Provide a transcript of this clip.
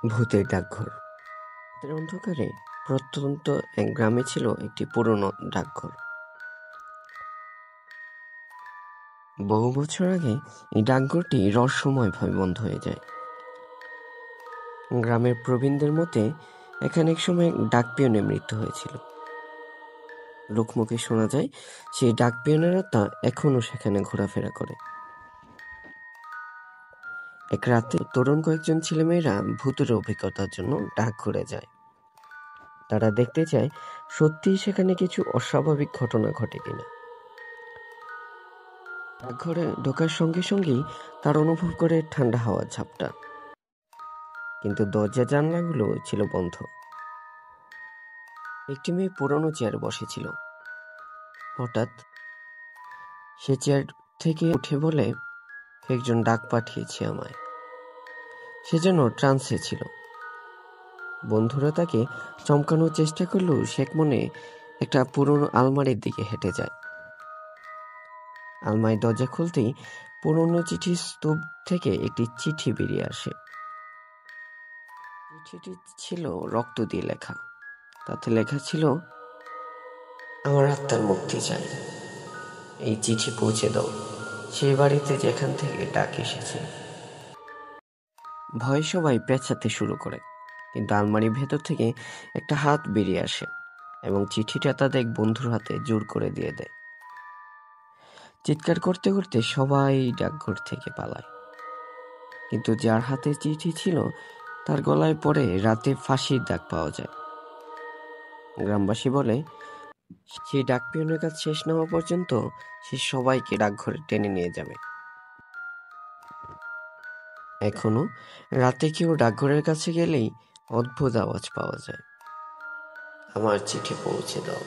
ভূতের ডাকঘর। রাতের অন্ধকারে প্রত্যন্ত এক গ্রামে ছিল একটি পুরনো ডাকঘর। বহু বছর আগে এই ডাকঘরটি রহস্যময়ভাবে বন্ধ হয়ে যায়। গ্রামের প্রবীণদের মতে এখানে এক সময় ডাক পিয়নের মৃত্যু হয়েছিল। লোকমুখে শোনা যায় সেই ডাক পিয়নের আত্মা এখনো সেখানে ঘোরাফেরা করে। এক রাতে তরুণ কয়েকজন ছেলেমেয়েরা ভূতের অভিজ্ঞতার জন্য ডাকঘরে যায়। তারা দেখতে চায় সত্যিই সেখানে কিছু অস্বাভাবিক ঘটনা ঘটে কিনা। ডাকঘরে ঢোকার সঙ্গে সঙ্গেই তারা অনুভব করে ঠান্ডা হাওয়ার ঝাপটা, কিন্তু দরজা জানলাগুলো ছিল বন্ধ। একটি মেয়ে পুরনো চেয়ারে বসেছিল। হঠাৎ সে চেয়ার থেকে উঠে বলে, একজন ডাক পাঠিয়েছে আমায়। সে যেন ট্রান্সে ছিল। বন্ধুরা তাকে চমকানোর চেষ্টা করলেও সে মনে একটা পুরনো আলমারির দিকে হেঁটে যায়। আলমারির দরজা খুলতেই পুরনো চিঠির স্তূপ থেকে একটি চিঠি বেরিয়ে আসে। চিঠিটি ছিল রক্ত দিয়ে লেখা। তাতে লেখা ছিল, আমার আত্মার মুক্তি চাই, এই চিঠি পৌঁছে দাও সেই বাড়িতে যেখান থেকে ডাক এসেছে। ভয়ে সবাই পেঁচাতে শুরু করে, কিন্তু আলমারির ভেতর থেকে একটা হাত বেরিয়ে আসে এবং চিঠিটা তাদের এক বন্ধুর হাতে জোর করে দিয়ে দেয়। চিৎকার করতে করতে সবাই ডাকঘর থেকে পালায়, কিন্তু যার হাতে চিঠি ছিল তার গলায় পড়ে রাতে ফাঁসির দাগ পাওয়া যায়। গ্রামবাসী বলে, সেই ডাক পিয়নের কাজ শেষ না হওয়া পর্যন্ত সে সবাইকে ডাকঘরে টেনে নিয়ে যাবে। এখনো রাতে কেউ ডাকঘরের কাছে গেলেই অদ্ভুত আওয়াজ পাওয়া যায়, আমার চিঠি পৌঁছে দাও।